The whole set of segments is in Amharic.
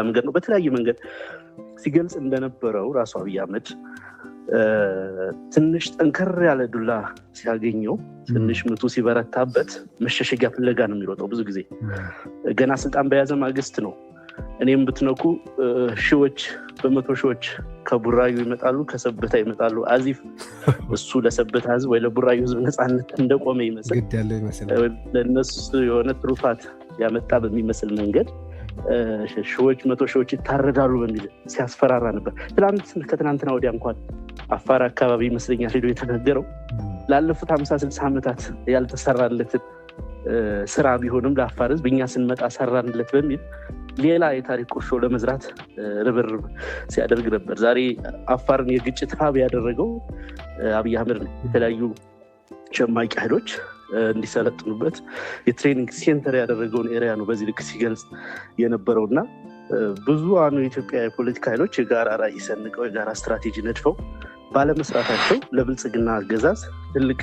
መንገድ ነው በተለያየ መንገድ ሲገልጽ እንደነበረው ራሱ አብይ አህመድ ትንሽ ጠንከር ያለ ዱላ ሲያገኘው ትንሽ ምቱ ሲበረታበት መሸሸጊያ ፍለጋ ነው የሚሮጠው። ብዙ ጊዜ ገና ስልጣን በያዘ ማግስት ነው እኔም ብትነኩ ሺዎች በመቶ ሺዎች ከቡራዩ ይመጣሉ ከሰበታ ይመጣሉ አዚፍ እሱ ለሰበታ ህዝብ ወይ ለቡራዩ ህዝብ ነፃነት እንደቆመ ይመስል ለነሱ የሆነ ትሩፋት ያመጣ በሚመስል መንገድ ሺዎች መቶ ሺዎች ይታረዳሉ በሚል ሲያስፈራራ ነበር። ከትናንትና ወዲያ እንኳን አፋር አካባቢ ይመስለኛል ሄዶ የተናገረው ላለፉት 50-60 ዓመታት ያልተሰራለትን ስራ ቢሆንም ለአፋር ህዝብ እኛ ስንመጣ ሰራንለት በሚል ሌላ የታሪክ ቁርሾ ለመዝራት ርብርብ ሲያደርግ ነበር። ዛሬ አፋርን የግጭት ሀብ ያደረገው አብይ አህመድ ነው። የተለያዩ ሸማቂ ኃይሎች እንዲሰለጥኑበት የትሬኒንግ ሴንተር ያደረገውን ኤሪያ ነው በዚህ ልክ ሲገልጽ የነበረውና ብዙሃኑ የኢትዮጵያ የፖለቲካ ኃይሎች የጋራ ራዕይ ሰንቀው የጋራ ስትራቴጂ ነድፈው ባለመስራታቸው ለብልጽግና አገዛዝ ትልቅ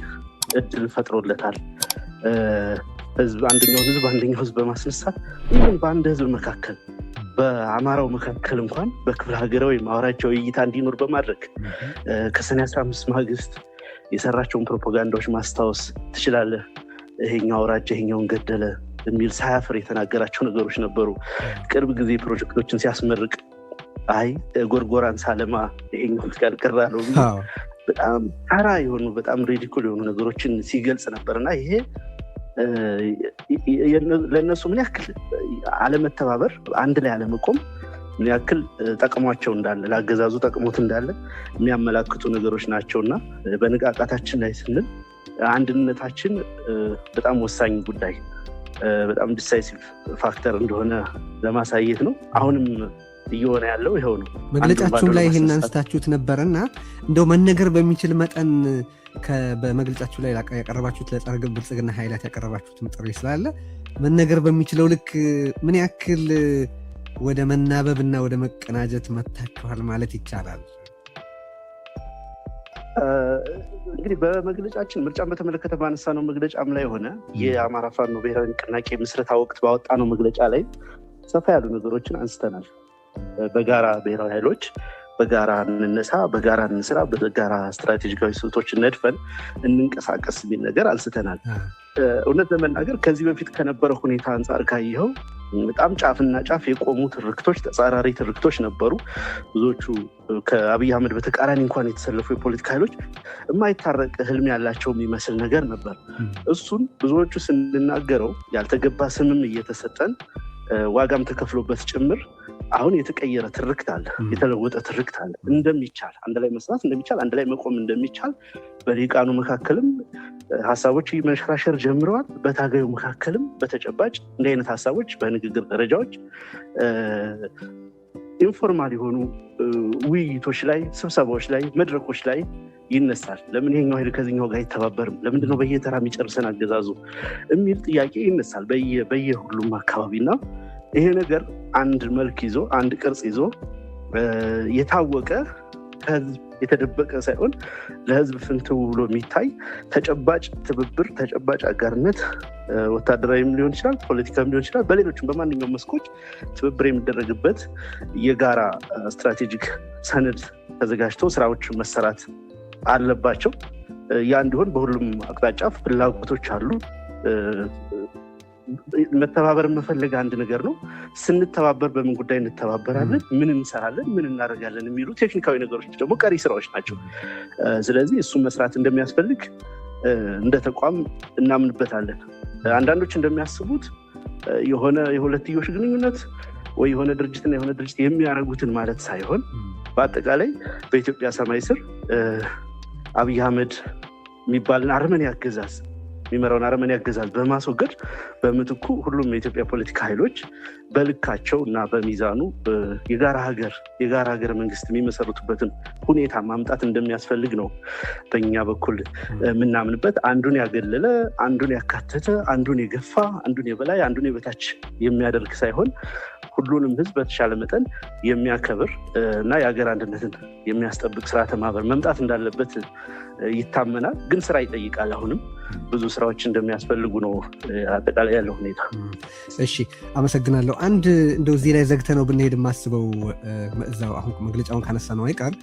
እድል ፈጥሮለታል። አንደኛው ህዝብ በማስነሳት ይህን በአንድ ህዝብ መካከል በአማራው መካከል እንኳን በክፍለ ሀገራዊ ማወራቸው እይታ እንዲኖር በማድረግ ከሰኔ 15 ማግስት የሰራቸውን ፕሮፓጋንዳዎች ማስታወስ ትችላለህ። ይሄኛው አውራጃ ይሄኛውን ገደለ የሚል ሳያፍር የተናገራቸው ነገሮች ነበሩ። ቅርብ ጊዜ ፕሮጀክቶችን ሲያስመርቅ አይ ጎርጎራን ሳለማ ይሄኛው ጋር ነው በጣም ታራ የሆኑ በጣም ሪዲኩል የሆኑ ነገሮችን ሲገልጽ ነበርና ይሄ ለነሱ ምን ያክል አለመተባበር አንድ ላይ አለመቆም ምን ያክል ጠቅሟቸው እንዳለ ለአገዛዙ ጠቅሞት እንዳለ የሚያመላክቱ ነገሮች ናቸውና በንቃቃታችን ላይ ስንል አንድነታችን በጣም ወሳኝ ጉዳይ በጣም ዲሳይሲቭ ፋክተር እንደሆነ ለማሳየት ነው። አሁንም እየሆነ ያለው ይሄው ነው። መግለጫችሁ ላይ ይሄን አንስታችሁት ነበርና እንደው መነገር በሚችል መጠን በመግለጫችሁ ላይ ያቀረባችሁት ለጸረ ብልጽግና ኃይላት ያቀረባችሁት ጥሪ ስላለ መነገር በሚችለው ልክ ምን ያክል ወደ መናበብና ወደ መቀናጀት መታችኋል ማለት ይቻላል? እንግዲህ በመግለጫችን ምርጫን በተመለከተ ባነሳነው መግለጫም ላይ ሆነ የአማራ ፋኖ ብሔራዊ ንቅናቄ ምስረታ ወቅት ባወጣነው መግለጫ ላይ ሰፋ ያሉ ነገሮችን አንስተናል። በጋራ ብሔራዊ ኃይሎች በጋራ እንነሳ፣ በጋራ እንስራ፣ በጋራ ስትራቴጂካዊ ስልቶችን ነድፈን እንንቀሳቀስ የሚል ነገር አንስተናል። እውነት ለመናገር ከዚህ በፊት ከነበረው ሁኔታ አንጻር ካየኸው በጣም ጫፍና ጫፍ የቆሙ ትርክቶች፣ ተጻራሪ ትርክቶች ነበሩ። ብዙዎቹ ከአብይ አህመድ በተቃራኒ እንኳን የተሰለፉ የፖለቲካ ኃይሎች የማይታረቅ ህልም ያላቸው የሚመስል ነገር ነበር። እሱን ብዙዎቹ ስንናገረው ያልተገባ ስምም እየተሰጠን ዋጋም ተከፍሎበት ጭምር አሁን የተቀየረ ትርክት አለ፣ የተለወጠ ትርክት አለ። እንደሚቻል አንድ ላይ መስራት እንደሚቻል፣ አንድ ላይ መቆም እንደሚቻል በሊቃኑ መካከልም ሀሳቦች መሸራሸር ጀምረዋል። በታጋዩ መካከልም በተጨባጭ እንዲህ አይነት ሀሳቦች በንግግር ደረጃዎች ኢንፎርማል የሆኑ ውይይቶች ላይ፣ ስብሰባዎች ላይ፣ መድረኮች ላይ ይነሳል። ለምን ይሄኛው ኃይል ከዚህኛው ጋር አይተባበርም? ለምንድነው በየተራ የሚጨርሰን አገዛዙ የሚል ጥያቄ ይነሳል በየሁሉም አካባቢና ይሄ ነገር አንድ መልክ ይዞ አንድ ቅርጽ ይዞ የታወቀ ከህዝብ የተደበቀ ሳይሆን ለህዝብ ፍንትው ብሎ የሚታይ ተጨባጭ ትብብር፣ ተጨባጭ አጋርነት ወታደራዊም ሊሆን ይችላል፣ ፖለቲካም ሊሆን ይችላል፣ በሌሎችም በማንኛውም መስኮች ትብብር የሚደረግበት የጋራ ስትራቴጂክ ሰነድ ተዘጋጅቶ ስራዎች መሰራት አለባቸው። ያ እንዲሆን በሁሉም አቅጣጫ ፍላጎቶች አሉ። መተባበር መፈለግ አንድ ነገር ነው። ስንተባበር በምን ጉዳይ እንተባበራለን፣ ምን እንሰራለን፣ ምን እናደርጋለን የሚሉ ቴክኒካዊ ነገሮች ደግሞ ቀሪ ስራዎች ናቸው። ስለዚህ እሱን መስራት እንደሚያስፈልግ እንደ ተቋም እናምንበታለን። አንዳንዶች እንደሚያስቡት የሆነ የሁለትዮሽ ግንኙነት ወይ የሆነ ድርጅትና የሆነ ድርጅት የሚያደርጉትን ማለት ሳይሆን በአጠቃላይ በኢትዮጵያ ሰማይ ስር አብይ አህመድ የሚባልን አረመኔ አገዛዝ የሚመራውን አረመኔ አገዛዝ በማስወገድ በምትኩ ሁሉም የኢትዮጵያ ፖለቲካ ኃይሎች በልካቸው እና በሚዛኑ የጋራ ሀገር መንግስት የሚመሰረቱበትን ሁኔታ ማምጣት እንደሚያስፈልግ ነው በእኛ በኩል የምናምንበት። አንዱን ያገለለ፣ አንዱን ያካተተ፣ አንዱን የገፋ፣ አንዱን የበላይ፣ አንዱን የበታች የሚያደርግ ሳይሆን ሁሉንም ህዝብ በተሻለ መጠን የሚያከብር እና የሀገር አንድነትን የሚያስጠብቅ ስርዓተ ማህበር መምጣት እንዳለበት ይታመናል። ግን ስራ ይጠይቃል። አሁንም ብዙ ስራዎች እንደሚያስፈልጉ ነው አጠቃላይ ያለው ሁኔታ። እሺ፣ አመሰግናለሁ። አንድ እንደው እዚህ ላይ ዘግተ ነው ብንሄድ የማስበው እዛው አሁን መግለጫውን ካነሳ ነው አይቀር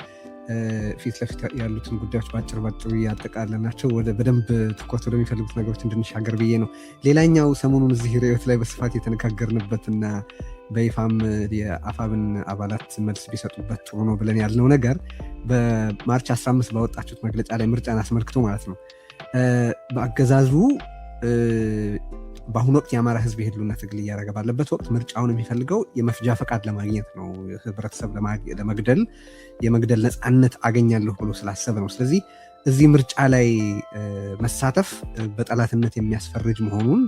ፊት ለፊት ያሉትን ጉዳዮች ባጭሩ ያጠቃለናቸው ወደ በደንብ ትኩረት ወደሚፈልጉት ነገሮች እንድንሻገር ብዬ ነው። ሌላኛው ሰሞኑን እዚህ ርዕዮት ላይ በስፋት የተነጋገርንበትና በይፋም የአፋብን አባላት መልስ ቢሰጡበት ጥሩ ነው ብለን ያልነው ነገር በማርች 15 ባወጣችሁት መግለጫ ላይ ምርጫን አስመልክቶ ማለት ነው በአገዛዙ በአሁኑ ወቅት የአማራ ህዝብ የህልውና ትግል እያደረገ ባለበት ወቅት ምርጫውን የሚፈልገው የመፍጃ ፈቃድ ለማግኘት ነው። ህብረተሰብ ለመግደል የመግደል ነፃነት አገኛለሁ ብሎ ስላሰበ ነው። ስለዚህ እዚህ ምርጫ ላይ መሳተፍ በጠላትነት የሚያስፈርጅ መሆኑን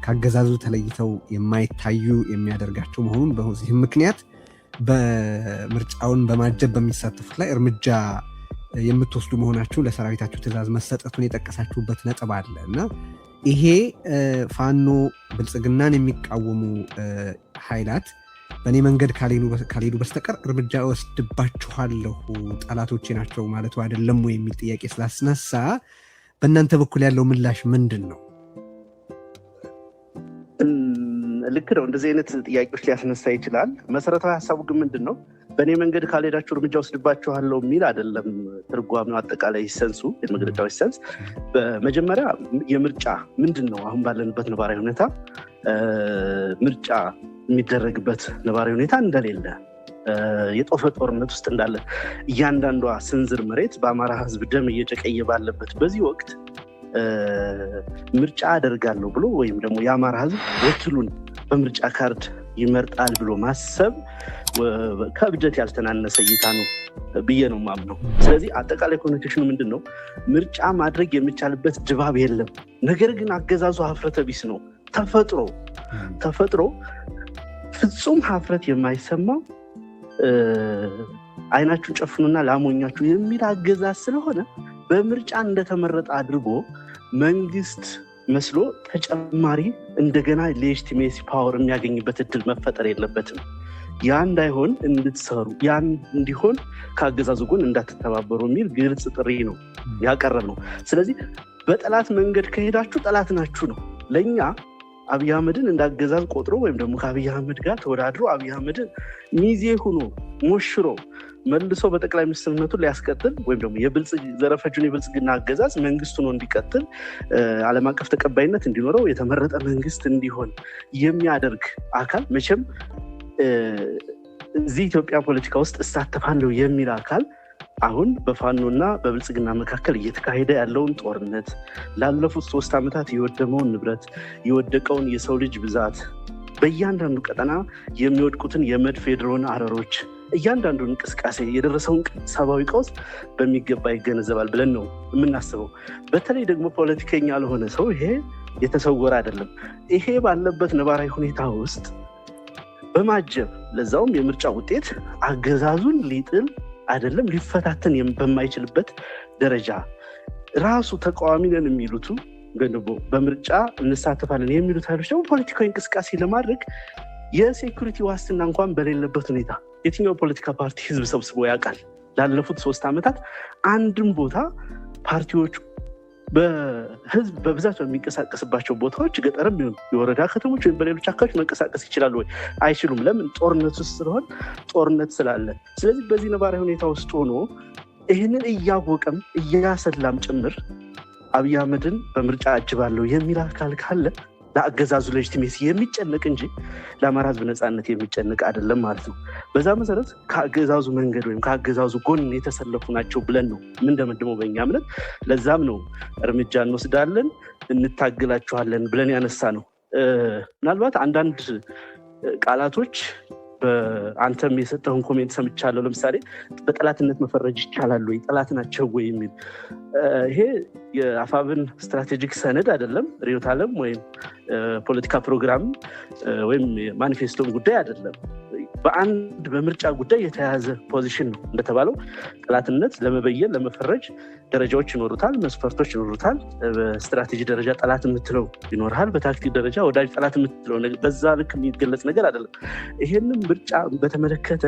ከአገዛዙ ተለይተው የማይታዩ የሚያደርጋቸው መሆኑን በዚህም ምክንያት በምርጫውን በማጀብ በሚሳተፉት ላይ እርምጃ የምትወስዱ መሆናችሁ ለሰራዊታችሁ ትእዛዝ መሰጠቱን የጠቀሳችሁበት ነጥብ አለ እና ይሄ ፋኖ ብልጽግናን የሚቃወሙ ኃይላት በእኔ መንገድ ካልሄዱ በስተቀር እርምጃ ወስድባችኋለሁ ጠላቶቼ ናቸው ማለቱ አይደለም ወይ የሚል ጥያቄ ስላስነሳ በእናንተ በኩል ያለው ምላሽ ምንድን ነው? ልክ ነው። እንደዚህ አይነት ጥያቄዎች ሊያስነሳ ይችላል። መሰረታዊ ሀሳቡ ግን ምንድን ነው? በእኔ መንገድ ካልሄዳችሁ እርምጃ ወስድባችኋለሁ የሚል አይደለም። ትርጓሜው አጠቃላይ ሰንሱ የመግለጫው ሰንስ በመጀመሪያ የምርጫ ምንድን ነው? አሁን ባለንበት ነባራዊ ሁኔታ ምርጫ የሚደረግበት ነባራዊ ሁኔታ እንደሌለ የጦፈ ጦርነት ውስጥ እንዳለ እያንዳንዷ ስንዝር መሬት በአማራ ህዝብ ደም እየጨቀየ ባለበት በዚህ ወቅት ምርጫ አደርጋለሁ ብሎ ወይም ደግሞ የአማራ ህዝብ ወኪሉን በምርጫ ካርድ ይመርጣል ብሎ ማሰብ ከብጀት ያልተናነሰ እይታ ነው ብዬ ነው ማምነው። ስለዚህ አጠቃላይ ኮኔክሽኑ ምንድን ነው? ምርጫ ማድረግ የሚቻልበት ድባብ የለም። ነገር ግን አገዛዙ ሀፍረተ ቢስ ነው። ተፈጥሮ ፍጹም ሀፍረት የማይሰማው አይናችሁን ጨፍኑና ላሞኛችሁ የሚል አገዛዝ ስለሆነ በምርጫ እንደተመረጠ አድርጎ መንግስት መስሎ ተጨማሪ እንደገና ሌጂቲሜሲ ፓወር የሚያገኝበት እድል መፈጠር የለበትም። ያ እንዳይሆን እንድትሰሩ፣ ያ እንዲሆን ከአገዛዙ ጎን እንዳትተባበሩ የሚል ግልጽ ጥሪ ነው ያቀረብ ነው። ስለዚህ በጠላት መንገድ ከሄዳችሁ ጠላት ናችሁ ነው። ለእኛ አብይ አህመድን እንዳገዛዝ ቆጥሮ ወይም ደግሞ ከአብይ አህመድ ጋር ተወዳድሮ አብይ አህመድን ሚዜ ሆኖ ሞሽሮ መልሶ በጠቅላይ ሚኒስትርነቱ ሊያስቀጥል ወይም ደግሞ ዘረፈጁን የብልጽግና አገዛዝ መንግስት ሆኖ እንዲቀጥል ዓለም አቀፍ ተቀባይነት እንዲኖረው የተመረጠ መንግስት እንዲሆን የሚያደርግ አካል መቼም እዚህ ኢትዮጵያ ፖለቲካ ውስጥ እሳተፋለሁ የሚል አካል አሁን በፋኖና በብልጽግና መካከል እየተካሄደ ያለውን ጦርነት፣ ላለፉት 3 ዓመታት የወደመውን ንብረት፣ የወደቀውን የሰው ልጅ ብዛት፣ በእያንዳንዱ ቀጠና የሚወድቁትን የመድፍ የድሮን አረሮች፣ እያንዳንዱ እንቅስቃሴ የደረሰውን ሰብአዊ ቀውስ በሚገባ ይገነዘባል ብለን ነው የምናስበው። በተለይ ደግሞ ፖለቲከኛ ለሆነ ሰው ይሄ የተሰወረ አይደለም። ይሄ ባለበት ነባራዊ ሁኔታ ውስጥ በማጀብ ለዛውም የምርጫ ውጤት አገዛዙን ሊጥል አይደለም ሊፈታተን በማይችልበት ደረጃ ራሱ ተቃዋሚ ነን የሚሉት ገንቦ በምርጫ እንሳተፋለን የሚሉት ኃይሎች ደግሞ ፖለቲካዊ እንቅስቃሴ ለማድረግ የሴኩሪቲ ዋስትና እንኳን በሌለበት ሁኔታ የትኛው ፖለቲካ ፓርቲ ህዝብ ሰብስቦ ያውቃል? ላለፉት 3 ዓመታት አንድም ቦታ ፓርቲዎች በህዝብ በብዛት በሚንቀሳቀስባቸው ቦታዎች ገጠርም ቢሆን የወረዳ ከተሞች ወይም በሌሎች አካባቢዎች መንቀሳቀስ ይችላሉ ወይ? አይችሉም። ለምን? ጦርነት ውስጥ ስለሆነ፣ ጦርነት ስላለ። ስለዚህ በዚህ ነባራዊ ሁኔታ ውስጥ ሆኖ ይህንን እያወቀም እያሰላም ጭምር አብይ አህመድን በምርጫ አጅባለሁ የሚል አካል ካለ ለአገዛዙ ሌጂቲሜሲ የሚጨነቅ እንጂ ለአማራ ህዝብ ነፃነት የሚጨነቅ አይደለም ማለት ነው። በዛ መሰረት ከአገዛዙ መንገድ ወይም ከአገዛዙ ጎን የተሰለፉ ናቸው ብለን ነው የምንደመድመው በእኛ እምነት። ለዛም ነው እርምጃ እንወስዳለን፣ እንታግላችኋለን ብለን ያነሳ ነው። ምናልባት አንዳንድ ቃላቶች አንተም የሰጠውን ኮሜንት ሰምቻለሁ። ለምሳሌ በጠላትነት መፈረጅ ይቻላል ወይ? ጠላት ናቸው ወይ የሚል ይሄ የአፋብን ስትራቴጂክ ሰነድ አይደለም፣ ርዕዮተ ዓለም ወይም ፖለቲካ ፕሮግራም ወይም ማኒፌስቶን ጉዳይ አይደለም። በአንድ በምርጫ ጉዳይ የተያዘ ፖዚሽን ነው። እንደተባለው ጠላትነት ለመበየን ለመፈረጅ ደረጃዎች ይኖሩታል፣ መስፈርቶች ይኖሩታል። በስትራቴጂ ደረጃ ጠላት የምትለው ይኖርሃል፣ በታክቲክ ደረጃ ወዳጅ ጠላት የምትለው በዛ ልክ የሚገለጽ ነገር አይደለም። ይሄንን ምርጫ በተመለከተ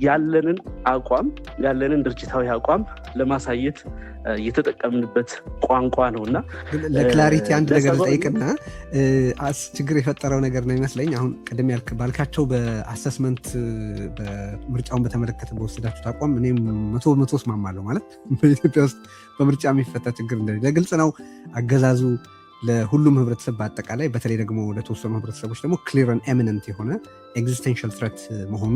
ያለንን አቋም ያለንን ድርጅታዊ አቋም ለማሳየት የተጠቀምንበት ቋንቋ ነውና ለክላሪቲ አንድ ነገር ጠይቅና ችግር የፈጠረው ነገር ነው ይመስለኝ። አሁን ቅድም ባልካቸው በአሰስመንት በምርጫውን በተመለከተ በወሰዳችሁት አቋም እኔም 100% እስማማለሁ። ማለት በኢትዮጵያ ውስጥ በምርጫ የሚፈታ ችግር እንደሌለ ግልጽ ነው። አገዛዙ ለሁሉም ህብረተሰብ በአጠቃላይ በተለይ ደግሞ ለተወሰኑ ህብረተሰቦች ደግሞ ክሊር ኤንድ ኤሚነንት የሆነ ኤግዚስቴንሻል ትሬት መሆኑ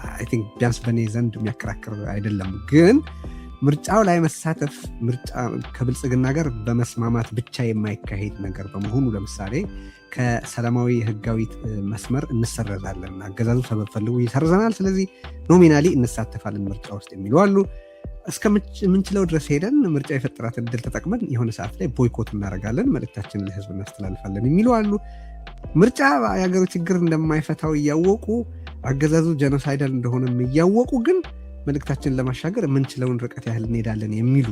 አይ ቲንክ ቢያንስ በእኔ ዘንድ የሚያከራክር አይደለም። ግን ምርጫው ላይ መሳተፍ ምርጫ ከብልጽግና ጋር በመስማማት ብቻ የማይካሄድ ነገር በመሆኑ ለምሳሌ ከሰላማዊ ህጋዊ መስመር እንሰረዛለን፣ አገዛዙ ሰበብ ፈልጎ ይሰርዘናል፣ ስለዚህ ኖሚናሊ እንሳተፋለን ምርጫ ውስጥ የሚሉ አሉ። እስከምንችለው ድረስ ሄደን ምርጫ የፈጠራት እድል ተጠቅመን የሆነ ሰዓት ላይ ቦይኮት እናደርጋለን፣ መልእክታችንን ለህዝብ እናስተላልፋለን የሚሉ አሉ። ምርጫ የሀገሩ ችግር እንደማይፈታው እያወቁ አገዛዙ ጀኖሳይዳል እንደሆነም እያወቁ ግን መልእክታችንን ለማሻገር የምንችለውን ርቀት ያህል እንሄዳለን የሚሉ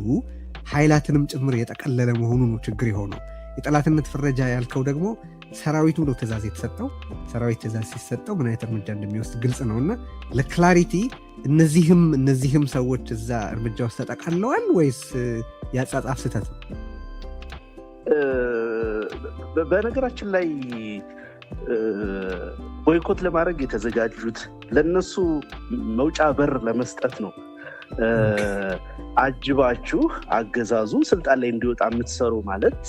ኃይላትንም ጭምር የጠቀለለ መሆኑ ነው ችግር የሆነው። የጠላትነት ፍረጃ ያልከው ደግሞ ሰራዊቱ ነው ትእዛዝ የተሰጠው። ሰራዊት ትእዛዝ ሲሰጠው ምን አይነት እርምጃ እንደሚወስድ ግልጽ ነው እና ለክላሪቲ እነዚህም ሰዎች እዛ እርምጃ ውስጥ ተጠቃለዋል ወይስ ያጻጻፍ ስህተት ነው? በነገራችን ላይ ቦይኮት ለማድረግ የተዘጋጁት ለነሱ መውጫ በር ለመስጠት ነው። አጅባችሁ አገዛዙ ስልጣን ላይ እንዲወጣ የምትሰሩ ማለት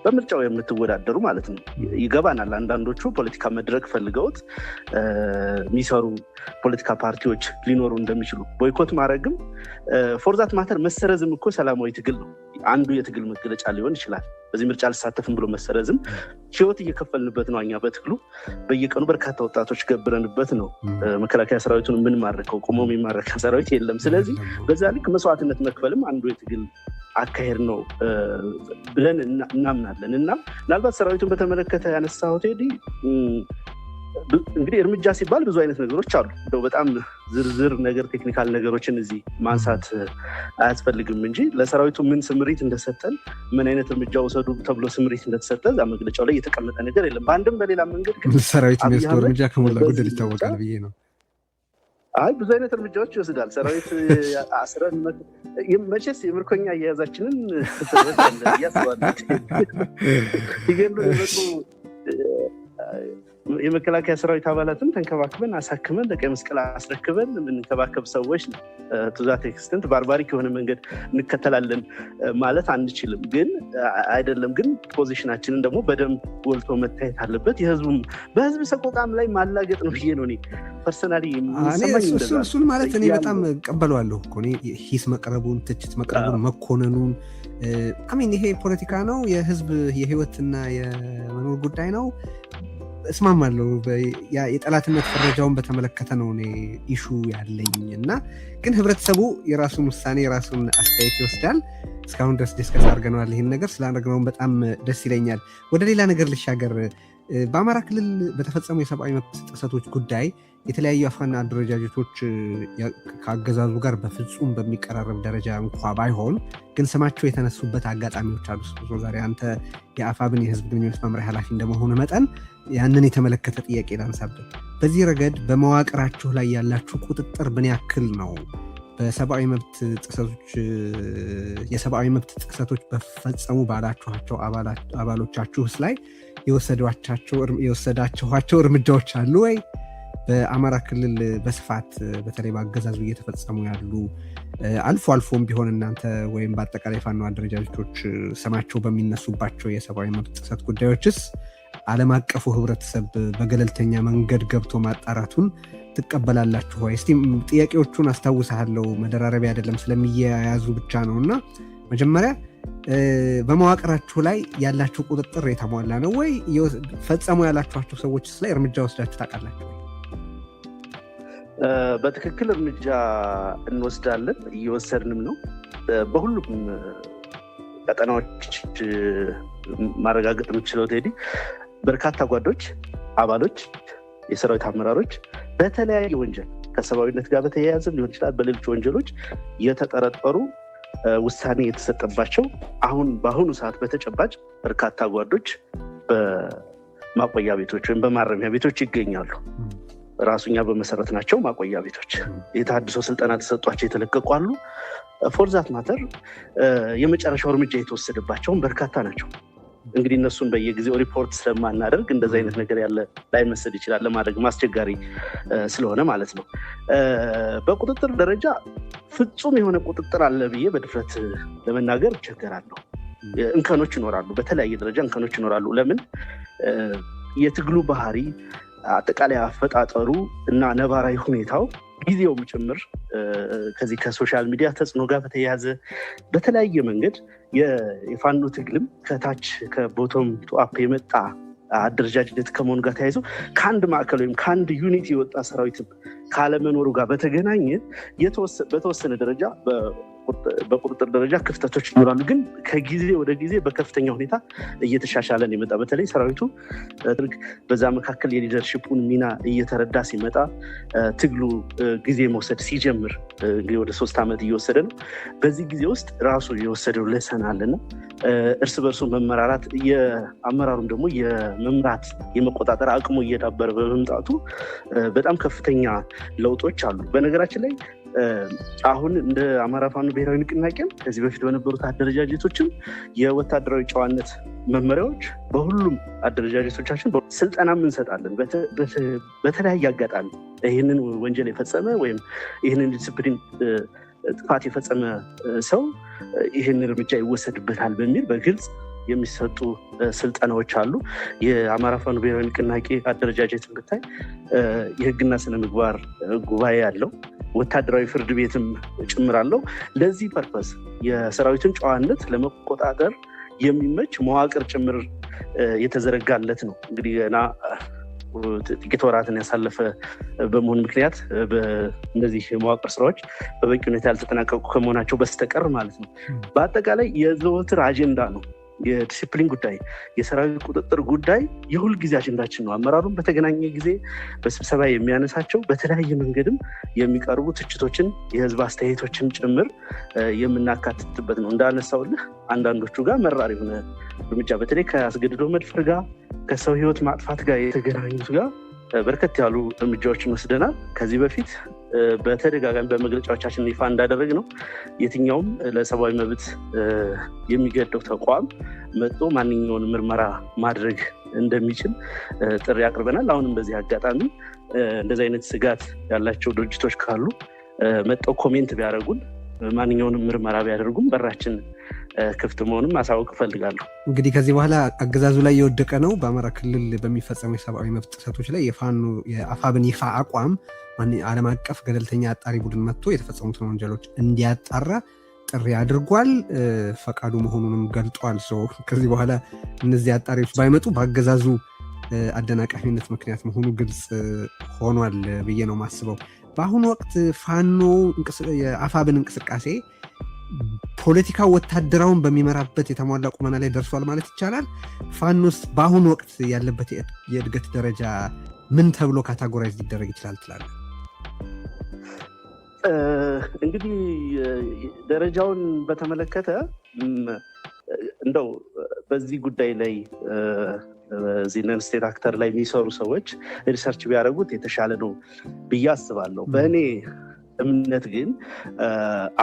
በምርጫው የምትወዳደሩ ማለት ነው። ይገባናል። አንዳንዶቹ ፖለቲካ መድረክ ፈልገውት የሚሰሩ ፖለቲካ ፓርቲዎች ሊኖሩ እንደሚችሉ ቦይኮት ማድረግም ፎርዛት ማተር መሰረዝም እኮ ሰላማዊ ትግል ነው። አንዱ የትግል መገለጫ ሊሆን ይችላል። በዚህ ምርጫ አልሳተፍም ብሎ መሰረዝም ህይወት እየከፈልንበት ነው። እኛ በትግሉ በየቀኑ በርካታ ወጣቶች ገብረንበት ነው። መከላከያ ሰራዊቱን የምንማርከው ቆሞ የሚማረክ ሰራዊት የለም። ስለዚህ በዛ ልክ መስዋዕትነት መክፈልም አንዱ የትግል አካሄድ ነው ብለን እናምናለን። እና ምናልባት ሰራዊቱን በተመለከተ ያነሳው ቴዲ እንግዲህ እርምጃ ሲባል ብዙ አይነት ነገሮች አሉ። እንደው በጣም ዝርዝር ነገር ቴክኒካል ነገሮችን እዚህ ማንሳት አያስፈልግም እንጂ ለሰራዊቱ ምን ስምሪት እንደሰጠን ምን አይነት እርምጃ ወሰዱ ተብሎ ስምሪት እንደተሰጠ እዛ መግለጫው ላይ የተቀመጠ ነገር የለም። በአንድም በሌላ መንገድ ግን ሰራዊት የሚወስደው እርምጃ ከሞላ ጎደል ይታወቃል ብዬ ነው። አይ ብዙ አይነት እርምጃዎች ይወስዳል ሰራዊት። አስረን መቼስ የምርኮኛ አያያዛችንን ያስባል ይገሉ የመጡ የመከላከያ ሰራዊት አባላትን ተንከባክበን አሳክመን ለቀይ መስቀል አስረክበን የምንከባከብ ሰዎች ቱዛት ኤክስተንት ባርባሪክ የሆነ መንገድ እንከተላለን ማለት አንችልም። ግን አይደለም ግን ፖዚሽናችንን ደግሞ በደንብ ጎልቶ መታየት አለበት። በህዝብ ሰቆቃም ላይ ማላገጥ ነው ብዬ ነው እኔ ፐርሰናሊ እሱን ማለት እኔ በጣም ቀበለዋለሁ እኮ ሂስ መቅረቡን፣ ትችት መቅረቡን፣ መኮነኑን አሚን ይሄ ፖለቲካ ነው፣ የህዝብ የህይወትና የመኖር ጉዳይ ነው እስማማለሁ። የጠላትነት ፍረጃውን በተመለከተ ነው እኔ ኢሹ ያለኝ እና ግን ህብረተሰቡ የራሱን ውሳኔ የራሱን አስተያየት ይወስዳል። እስካሁን ድረስ ዲስከስ አድርገነዋል። ይህን ነገር ስላደረግነውን በጣም ደስ ይለኛል። ወደ ሌላ ነገር ልሻገር። በአማራ ክልል በተፈጸሙ የሰብአዊ መብት ጥሰቶች ጉዳይ የተለያዩ አፋን አደረጃጀቶች ከአገዛዙ ጋር በፍጹም በሚቀራረብ ደረጃ እንኳ ባይሆን ግን ስማቸው የተነሱበት አጋጣሚዎች አሉ። ዛሬ አንተ የአፋብን የህዝብ ግንኙነት መምሪያ ኃላፊ እንደመሆኑ መጠን ያንን የተመለከተ ጥያቄ ላንሳብህ። በዚህ ረገድ በመዋቅራችሁ ላይ ያላችሁ ቁጥጥር ምን ያክል ነው? በሰብአዊ መብት ጥሰቶች የሰብአዊ መብት ጥሰቶች በፈጸሙ ባላችኋቸው አባሎቻችሁስ ላይ የወሰዳችኋቸው እርምጃዎች አሉ ወይ? በአማራ ክልል በስፋት በተለይ በአገዛዙ እየተፈጸሙ ያሉ አልፎ አልፎም ቢሆን እናንተ ወይም በአጠቃላይ ፋኖ አደረጃጀቶች ስማቸው በሚነሱባቸው የሰብአዊ መብት ጥሰት ጉዳዮችስ ዓለም አቀፉ ህብረተሰብ በገለልተኛ መንገድ ገብቶ ማጣራቱን ትቀበላላችሁ ወይ? እስቲ ጥያቄዎቹን አስታውሳለሁ፣ መደራረቢያ አይደለም ስለሚያያዙ ብቻ ነው። እና መጀመሪያ በመዋቅራችሁ ላይ ያላችሁ ቁጥጥር የተሟላ ነው ወይ? ፈጸሙ ያላችኋቸው ሰዎችስ ላይ እርምጃ ወስዳችሁ ታውቃላችሁ ወይ? በትክክል እርምጃ እንወስዳለን፣ እየወሰድንም ነው። በሁሉም ቀጠናዎች ማረጋገጥ የምችለው ቴዲ በርካታ ጓዶች፣ አባሎች፣ የሰራዊት አመራሮች በተለያየ ወንጀል ከሰብአዊነት ጋር በተያያዘ ሊሆን ይችላል፣ በሌሎች ወንጀሎች የተጠረጠሩ ውሳኔ የተሰጠባቸው በአሁኑ ሰዓት በተጨባጭ በርካታ ጓዶች በማቆያ ቤቶች ወይም በማረሚያ ቤቶች ይገኛሉ። ራሱኛ በመሰረት ናቸው ማቆያ ቤቶች የታድሶ ስልጠና ተሰጧቸው የተለቀቁ አሉ። ፎርዛት ማተር የመጨረሻው እርምጃ የተወሰደባቸውን በርካታ ናቸው። እንግዲህ እነሱን በየጊዜው ሪፖርት ስለማናደርግ እንደዚህ አይነት ነገር ያለ ላይመስል ይችላል፣ ለማድረግ ማስቸጋሪ ስለሆነ ማለት ነው። በቁጥጥር ደረጃ ፍጹም የሆነ ቁጥጥር አለ ብዬ በድፍረት ለመናገር እቸገራለሁ። እንከኖች ይኖራሉ፣ በተለያየ ደረጃ እንከኖች ይኖራሉ። ለምን የትግሉ ባህሪ አጠቃላይ አፈጣጠሩ እና ነባራዊ ሁኔታው ጊዜውም ጭምር ከዚህ ከሶሻል ሚዲያ ተጽዕኖ ጋር በተያያዘ በተለያየ መንገድ የፋኖ ትግልም ከታች ከቦቶም ቱ አፕ የመጣ አደረጃጀት ከመሆኑ ጋር ተያይዞ ከአንድ ማዕከል ወይም ከአንድ ዩኒቲ የወጣ ሰራዊትም ካለመኖሩ ጋር በተገናኘ በተወሰነ ደረጃ በቁጥጥር ደረጃ ክፍተቶች ይኖራሉ። ግን ከጊዜ ወደ ጊዜ በከፍተኛ ሁኔታ እየተሻሻለን ይመጣ። በተለይ ሰራዊቱ በዛ መካከል የሊደርሽፑን ሚና እየተረዳ ሲመጣ ትግሉ ጊዜ መውሰድ ሲጀምር እንግዲህ ወደ 3 ዓመት እየወሰደ ነው። በዚህ ጊዜ ውስጥ ራሱ የወሰደው ለሰን አለና እርስ በርሱ መመራራት የአመራሩም ደግሞ የመምራት የመቆጣጠር አቅሙ እየዳበረ በመምጣቱ በጣም ከፍተኛ ለውጦች አሉ። በነገራችን ላይ አሁን እንደ አማራ ፋኖ ብሔራዊ ንቅናቄም ከዚህ በፊት በነበሩት አደረጃጀቶችም የወታደራዊ ጨዋነት መመሪያዎች በሁሉም አደረጃጀቶቻችን ስልጠናም እንሰጣለን። በተለያየ አጋጣሚ ይህንን ወንጀል የፈጸመ ወይም ይህንን ዲስፕሊን ጥፋት የፈጸመ ሰው ይህን እርምጃ ይወሰድበታል በሚል በግልጽ የሚሰጡ ስልጠናዎች አሉ። የአማራ ፋኖ ብሔራዊ ንቅናቄ አደረጃጀትን ብታይ የህግና ስነ ምግባር ጉባኤ አለው፣ ወታደራዊ ፍርድ ቤትም ጭምራለው። ለዚህ ፐርፐስ የሰራዊትን ጨዋነት ለመቆጣጠር የሚመች መዋቅር ጭምር የተዘረጋለት ነው። እንግዲህ ገና ጥቂት ወራትን ያሳለፈ በመሆን ምክንያት በእነዚህ የመዋቅር ስራዎች በበቂ ሁኔታ ያልተጠናቀቁ ከመሆናቸው በስተቀር ማለት ነው። በአጠቃላይ የዘወትር አጀንዳ ነው። የዲሲፕሊን ጉዳይ፣ የሰራዊት ቁጥጥር ጉዳይ የሁል ጊዜ አጀንዳችን ነው። አመራሩን በተገናኘ ጊዜ በስብሰባ የሚያነሳቸው በተለያየ መንገድም የሚቀርቡ ትችቶችን፣ የህዝብ አስተያየቶችን ጭምር የምናካትትበት ነው። እንዳነሳውልህ አንዳንዶቹ ጋር መራር የሆነ እርምጃ በተለይ ከአስገድዶ መድፈር ጋር ከሰው ህይወት ማጥፋት ጋር የተገናኙት ጋር በርከት ያሉ እርምጃዎችን ወስደናል። ከዚህ በፊት በተደጋጋሚ በመግለጫዎቻችን ይፋ እንዳደረግ ነው የትኛውም ለሰብአዊ መብት የሚገደው ተቋም መጥቶ ማንኛውን ምርመራ ማድረግ እንደሚችል ጥሪ አቅርበናል። አሁንም በዚህ አጋጣሚ እንደዚህ አይነት ስጋት ያላቸው ድርጅቶች ካሉ መጥተው ኮሜንት ቢያደርጉን፣ ማንኛውንም ምርመራ ቢያደርጉም በራችን ክፍት መሆኑን ማሳወቅ እፈልጋለሁ። እንግዲህ ከዚህ በኋላ አገዛዙ ላይ የወደቀ ነው በአማራ ክልል በሚፈጸሙ የሰብአዊ መብት ጥሰቶች ላይ የአፋብን ይፋ አቋም ዓለም አቀፍ ገለልተኛ አጣሪ ቡድን መጥቶ የተፈጸሙትን ወንጀሎች እንዲያጣራ ጥሪ አድርጓል። ፈቃዱ መሆኑንም ገልጧል። ከዚህ በኋላ እነዚህ አጣሪዎች ባይመጡ በአገዛዙ አደናቃፊነት ምክንያት መሆኑ ግልጽ ሆኗል ብዬ ነው ማስበው። በአሁኑ ወቅት ፋኖ የአፋብን እንቅስቃሴ ፖለቲካው ወታደራውን በሚመራበት የተሟላ ቁመና ላይ ደርሷል ማለት ይቻላል። ፋኖስ በአሁኑ ወቅት ያለበት የእድገት ደረጃ ምን ተብሎ ካታጎራይዝ ሊደረግ ይችላል ትላለህ? እንግዲህ ደረጃውን በተመለከተ እንደው በዚህ ጉዳይ ላይ እዚህ ነን ስቴት አክተር ላይ የሚሰሩ ሰዎች ሪሰርች ቢያደርጉት የተሻለ ነው ብዬ አስባለሁ። በእኔ እምነት ግን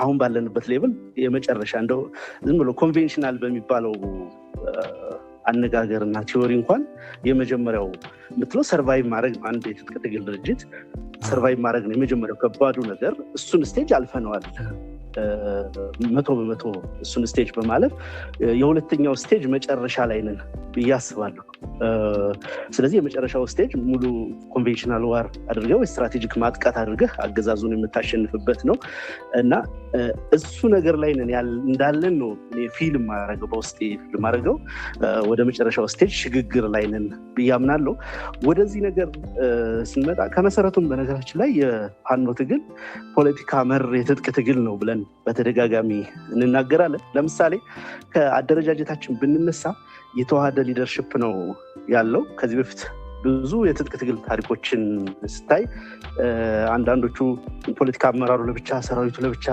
አሁን ባለንበት ሌቭል የመጨረሻ እንደው ዝም ብሎ ኮንቬንሽናል በሚባለው አነጋገርና ቲዎሪ እንኳን የመጀመሪያው ምትለው ሰርቫይቭ ማድረግ ነው። አንድ የትጥቅ ትግል ድርጅት ሰርቫይቭ ማድረግ ነው የመጀመሪያው ከባዱ ነገር። እሱን ስቴጅ አልፈነዋል 100% እሱን ስቴጅ በማለፍ የሁለተኛው ስቴጅ መጨረሻ ላይ ነን ብዬ አስባለሁ። ስለዚህ የመጨረሻው ስቴጅ ሙሉ ኮንቬንሽናል ዋር አድርገህ ወይ ስትራቴጂክ ማጥቃት አድርገህ አገዛዙን የምታሸንፍበት ነው እና እሱ ነገር ላይ ነን እንዳለን ነው ፊልም ማድረገው በውስጤ ፊልም ማድረገው ወደ መጨረሻው ስቴጅ ሽግግር ላይ ነን ብዬ አምናለሁ። ወደዚህ ነገር ስንመጣ ከመሰረቱም በነገራችን ላይ የፋኖ ትግል ፖለቲካ መር የትጥቅ ትግል ነው ብለን በተደጋጋሚ እንናገራለን። ለምሳሌ ከአደረጃጀታችን ብንነሳ የተዋሃደ ሊደርሽፕ ነው ያለው። ከዚህ በፊት ብዙ የትጥቅ ትግል ታሪኮችን ስታይ አንዳንዶቹ ፖለቲካ አመራሩ ለብቻ ሰራዊቱ ለብቻ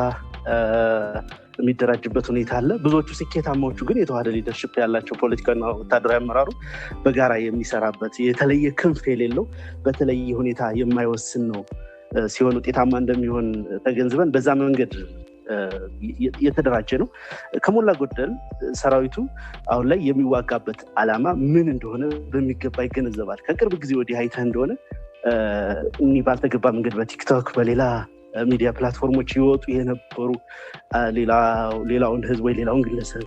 የሚደራጅበት ሁኔታ አለ። ብዙዎቹ ስኬታማዎቹ ግን የተዋሃደ ሊደርሽፕ ያላቸው ፖለቲካና ወታደራዊ አመራሩ በጋራ የሚሰራበት የተለየ ክንፍ የሌለው በተለየ ሁኔታ የማይወስን ነው ሲሆን ውጤታማ እንደሚሆን ተገንዝበን በዛ መንገድ የተደራጀ ነው። ከሞላ ጎደል ሰራዊቱ አሁን ላይ የሚዋጋበት ዓላማ ምን እንደሆነ በሚገባ ይገነዘባል። ከቅርብ ጊዜ ወዲህ አይተህ እንደሆነ እኒህ ባልተገባ መንገድ በቲክቶክ በሌላ ሚዲያ ፕላትፎርሞች ይወጡ የነበሩ ሌላውን ህዝብ ወይ ሌላውን ግለሰብ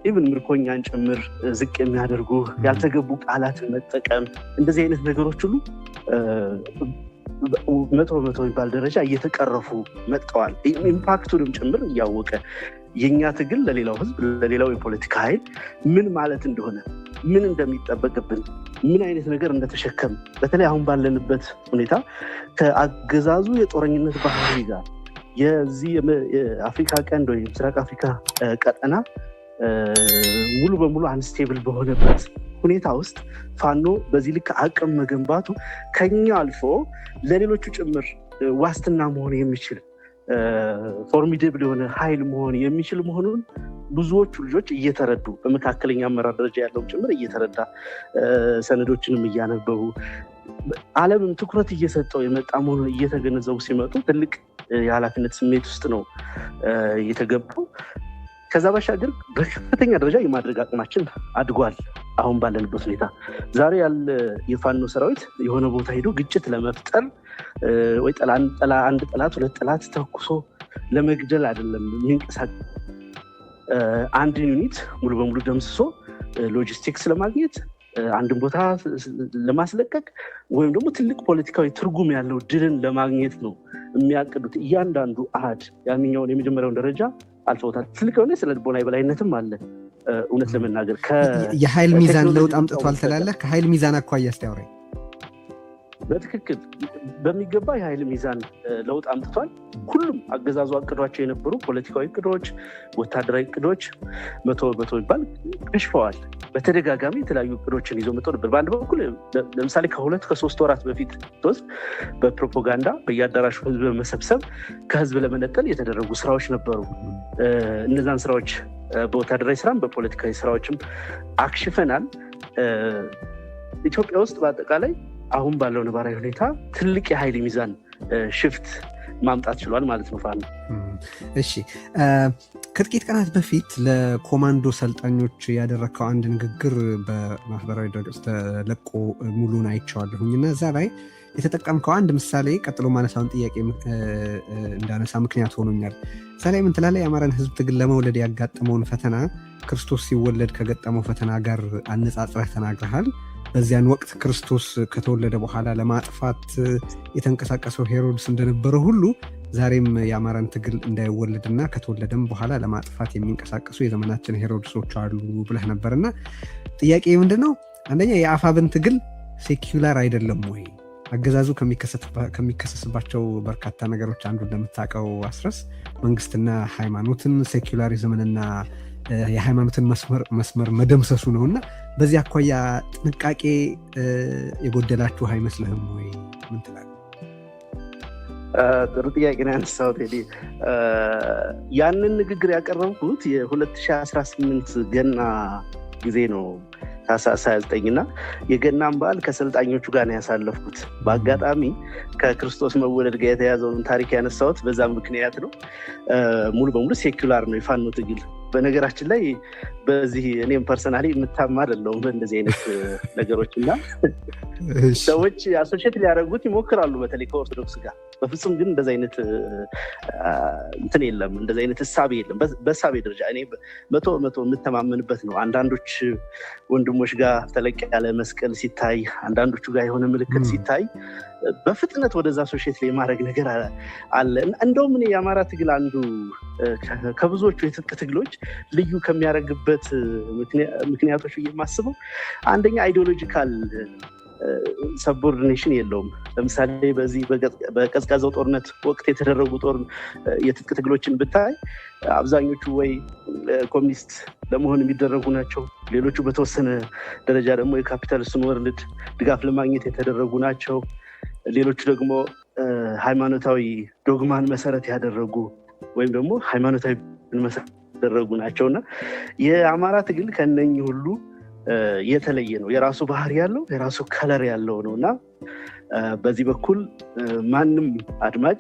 ኢቭን ምርኮኛን ጭምር ዝቅ የሚያደርጉ ያልተገቡ ቃላትን መጠቀም እንደዚህ አይነት ነገሮች ሁሉ መቶ የሚባል ደረጃ እየተቀረፉ መጥተዋል። ኢምፓክቱንም ጭምር እያወቀ የኛ ትግል ለሌላው ህዝብ ለሌላው የፖለቲካ ኃይል ምን ማለት እንደሆነ ምን እንደሚጠበቅብን ምን አይነት ነገር እንደተሸከም በተለይ አሁን ባለንበት ሁኔታ ከአገዛዙ የጦረኝነት ባህሪ ጋር የዚህ የአፍሪካ ቀንድ ወይ ምስራቅ አፍሪካ ቀጠና ሙሉ በሙሉ አንስቴብል በሆነበት ሁኔታ ውስጥ ፋኖ በዚህ ልክ አቅም መገንባቱ ከኛ አልፎ ለሌሎቹ ጭምር ዋስትና መሆን የሚችል ፎርሚደብል የሆነ ኃይል መሆን የሚችል መሆኑን ብዙዎቹ ልጆች እየተረዱ በመካከለኛ አመራር ደረጃ ያለው ጭምር እየተረዳ ሰነዶችንም እያነበቡ ዓለምም ትኩረት እየሰጠው የመጣ መሆኑን እየተገነዘቡ ሲመጡ ትልቅ የኃላፊነት ስሜት ውስጥ ነው እየተገባው። ከዛ ባሻገር በከፍተኛ ደረጃ የማድረግ አቅማችን አድጓል። አሁን ባለንበት ሁኔታ ዛሬ ያለ የፋኖ ሰራዊት የሆነ ቦታ ሄዶ ግጭት ለመፍጠር ወይ አንድ ጠላት ሁለት ጠላት ተኩሶ ለመግደል አይደለም የሚንቀሳቀስ አንድ ዩኒት ሙሉ በሙሉ ደምስሶ ሎጂስቲክስ ለማግኘት አንድን ቦታ ለማስለቀቅ ወይም ደግሞ ትልቅ ፖለቲካዊ ትርጉም ያለው ድልን ለማግኘት ነው የሚያቅዱት። እያንዳንዱ አሃድ ያንኛውን የመጀመሪያውን ደረጃ አልፈውታል። ትልቅ የሆነ ስለ ልቦና የበላይነትም አለ። እውነት ለመናገር የኃይል ሚዛን ለውጥ አምጥቷል ትላለህ? ከኃይል ሚዛን አኳያ አስተያወራኝ። በትክክል በሚገባ የኃይል ሚዛን ለውጥ አምጥቷል። ሁሉም አገዛዙ አቅዷቸው የነበሩ ፖለቲካዊ እቅዶች፣ ወታደራዊ እቅዶች መቶ ይባል ከሽፈዋል። በተደጋጋሚ የተለያዩ እቅዶችን ይዞ መጥቶ ነበር። በአንድ በኩል ለምሳሌ ከ2-3 ወራት በፊት በፕሮፓጋንዳ በየአዳራሹ ህዝብ በመሰብሰብ ከህዝብ ለመነጠል የተደረጉ ስራዎች ነበሩ። እነዛን ስራዎች በወታደራዊ ስራም በፖለቲካዊ ስራዎችም አክሽፈናል። ኢትዮጵያ ውስጥ በአጠቃላይ አሁን ባለው ነባራዊ ሁኔታ ትልቅ የኃይል ሚዛን ሽፍት ማምጣት ችሏል ማለት ነው ፋኖ። እሺ፣ ከጥቂት ቀናት በፊት ለኮማንዶ ሰልጣኞች ያደረግከው አንድ ንግግር በማህበራዊ ድረገጽ ተለቆ ሙሉን አይቼዋለሁኝ እና እዛ ላይ የተጠቀምከው አንድ ምሳሌ ቀጥሎ ማነሳውን ጥያቄ እንዳነሳ ምክንያት ሆኖኛል። እዛ ላይ ምን ትላለህ? የአማራን ህዝብ ትግል ለመውለድ ያጋጠመውን ፈተና ክርስቶስ ሲወለድ ከገጠመው ፈተና ጋር አነጻጽረህ ተናግረሃል። በዚያን ወቅት ክርስቶስ ከተወለደ በኋላ ለማጥፋት የተንቀሳቀሰው ሄሮድስ እንደነበረ ሁሉ ዛሬም የአማራን ትግል እንዳይወለድና ከተወለደም በኋላ ለማጥፋት የሚንቀሳቀሱ የዘመናችን ሄሮድሶች አሉ ብለህ ነበርና ጥያቄ ምንድነው? አንደኛ የአፋብን ትግል ሴኩላር አይደለም ወይ? አገዛዙ ከሚከሰስባቸው በርካታ ነገሮች አንዱ እንደምታውቀው አስረስ መንግስትና ሃይማኖትን ሴኩላሪዝምንና የሃይማኖትን መስመር መደምሰሱ ነው እና በዚህ አኳያ ጥንቃቄ የጎደላችሁ አይመስልህም ወይ? ምን ትላለህ? ጥሩ ጥያቄ ነው ያነሳው ቴዲ። ያንን ንግግር ያቀረብኩት የ2018 ገና ጊዜ ነው ታህሳስ 29 እና የገናን በዓል ከሰልጣኞቹ ጋር ነው ያሳለፍኩት። በአጋጣሚ ከክርስቶስ መወለድ ጋር የተያዘውን ታሪክ ያነሳሁት በዛ ምክንያት ነው። ሙሉ ሴኩላር ነው የፋኖ ትግል። በነገራችን ላይ በዚህ እኔም ፐርሰናሊ የምታማ አይደለሁም በእንደዚህ አይነት ነገሮች እና ሰዎች አሶሼት ሊያደርጉት ይሞክራሉ፣ በተለይ ከኦርቶዶክስ ጋር። በፍጹም ግን እንደዚህ አይነት እንትን የለም፣ እንደዚህ አይነት እሳቤ የለም። በእሳቤ ደረጃ እኔ መቶ የምተማመንበት ነው። አንዳንዶች ወንድሞች ጋር ተለቅ ያለ መስቀል ሲታይ፣ አንዳንዶቹ ጋር የሆነ ምልክት ሲታይ በፍጥነት ወደዛ አሶሼት ላይ ማድረግ ነገር አለ። እንደውም እኔ የአማራ ትግል አንዱ ከብዙዎቹ የትጥቅ ትግሎች ልዩ ከሚያደርግበት ምክንያቶች የማስበው አንደኛ አይዲዮሎጂካል ሰቦርዲኔሽን የለውም። ለምሳሌ በዚህ በቀዝቃዛው ጦርነት ወቅት የተደረጉ የትጥቅ ትግሎችን ብታይ አብዛኞቹ ወይ ኮሚኒስት ለመሆን የሚደረጉ ናቸው። ሌሎቹ በተወሰነ ደረጃ ደግሞ የካፒታሊስቱን ወርልድ ድጋፍ ለማግኘት የተደረጉ ናቸው። ሌሎቹ ደግሞ ሃይማኖታዊ ዶግማን መሰረት ያደረጉ ወይም ደግሞ ሃይማኖታዊ መሰረት ያደረጉ ናቸውና የአማራ ትግል ከነኚህ ሁሉ የተለየ ነው። የራሱ ባህሪ ያለው የራሱ ከለር ያለው ነው እና በዚህ በኩል ማንም አድማጭ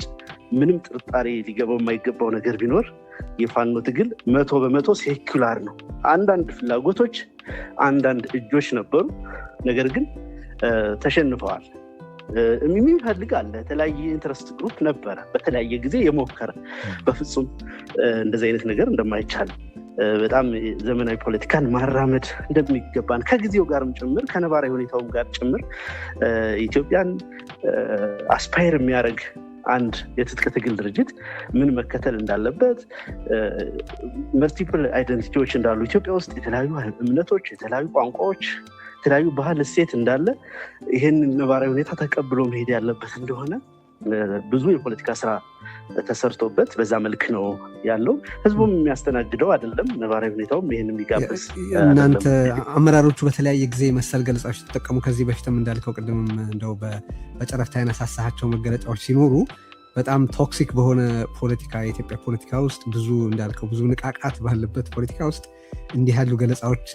ምንም ጥርጣሬ ሊገባው የማይገባው ነገር ቢኖር የፋኖ ትግል 100% ሴኩላር ነው። አንዳንድ ፍላጎቶች፣ አንዳንድ እጆች ነበሩ፣ ነገር ግን ተሸንፈዋል። የሚፈልግ አለ። የተለያየ ኢንትረስት ግሩፕ ነበረ፣ በተለያየ ጊዜ የሞከረ በፍጹም እንደዚህ አይነት ነገር እንደማይቻል በጣም ዘመናዊ ፖለቲካን ማራመድ እንደሚገባን ከጊዜው ጋርም ጭምር ከነባራዊ ሁኔታውም ጋር ጭምር ኢትዮጵያን አስፓየር የሚያደርግ አንድ የትጥቅ ትግል ድርጅት ምን መከተል እንዳለበት መልቲፕል አይደንቲቲዎች እንዳሉ ኢትዮጵያ ውስጥ የተለያዩ እምነቶች፣ የተለያዩ ቋንቋዎች፣ የተለያዩ ባህል እሴት እንዳለ ይህን ነባራዊ ሁኔታ ተቀብሎ መሄድ ያለበት እንደሆነ ብዙ የፖለቲካ ስራ ተሰርቶበት በዛ መልክ ነው ያለው። ህዝቡም የሚያስተናግደው አይደለም። ነባራዊ ሁኔታውም ይህን የሚጋብዝ እናንተ አመራሮቹ በተለያየ ጊዜ መሰል ገለጻዎች ተጠቀሙ። ከዚህ በፊትም እንዳልከው ቅድምም እንደው በጨረፍታ ያነሳሳቸው መገለጫዎች ሲኖሩ በጣም ቶክሲክ በሆነ ፖለቲካ የኢትዮጵያ ፖለቲካ ውስጥ ብዙ እንዳልከው ብዙ ንቃቃት ባለበት ፖለቲካ ውስጥ እንዲህ ያሉ ገለጻዎች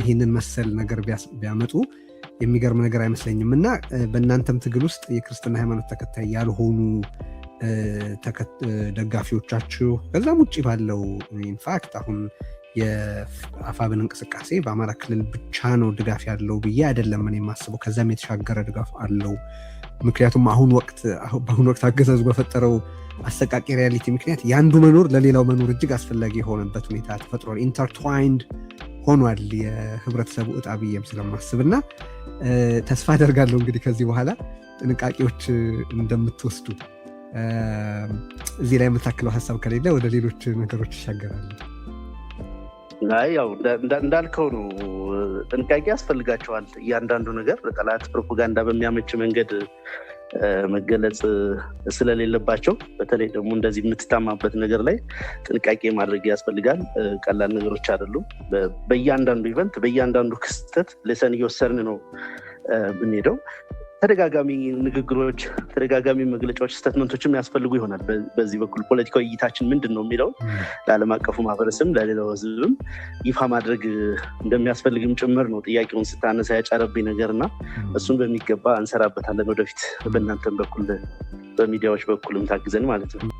ይህንን መሰል ነገር ቢያመጡ የሚገርም ነገር አይመስለኝም። እና በእናንተም ትግል ውስጥ የክርስትና ሃይማኖት ተከታይ ያልሆኑ ደጋፊዎቻችሁ ከዛም ውጭ ባለው ኢንፋክት አሁን የአፋብን እንቅስቃሴ በአማራ ክልል ብቻ ነው ድጋፍ ያለው ብዬ አይደለም እኔ የማስበው፣ ከዛም የተሻገረ ድጋፍ አለው። ምክንያቱም በአሁኑ ወቅት አገዛዙ በፈጠረው አሰቃቂ ሪያሊቲ ምክንያት የአንዱ መኖር ለሌላው መኖር እጅግ አስፈላጊ የሆነበት ሁኔታ ተፈጥሯል። ኢንተርትዋይንድ ሆኗል የህብረተሰቡ እጣ ብዬም ስለማስብ እና ተስፋ አደርጋለሁ እንግዲህ ከዚህ በኋላ ጥንቃቄዎች እንደምትወስዱ። እዚህ ላይ የምታክለው ሀሳብ ከሌለ ወደ ሌሎች ነገሮች ይሻገራሉ። ያው እንዳልከው ነው፣ ጥንቃቄ ያስፈልጋቸዋል። እያንዳንዱ ነገር ለጠላት ፕሮፓጋንዳ በሚያመች መንገድ መገለጽ ስለሌለባቸው በተለይ ደግሞ እንደዚህ የምትታማበት ነገር ላይ ጥንቃቄ ማድረግ ያስፈልጋል። ቀላል ነገሮች አይደሉም። በእያንዳንዱ ኢቨንት በእያንዳንዱ ክስተት ሌሰን እየወሰድን ነው ብንሄደው ተደጋጋሚ ንግግሮች፣ ተደጋጋሚ መግለጫዎች፣ ስቴትመንቶችም ያስፈልጉ ይሆናል። በዚህ በኩል ፖለቲካዊ እይታችን ምንድን ነው የሚለው ለዓለም አቀፉ ማህበረሰብም ለሌላው ህዝብም ይፋ ማድረግ እንደሚያስፈልግም ጭምር ነው ጥያቄውን ስታነሳ ያጫረብኝ ነገርና እሱን በሚገባ እንሰራበታለን ወደፊት በእናንተም በኩል በሚዲያዎች በኩልም ታግዘን ማለት ነው።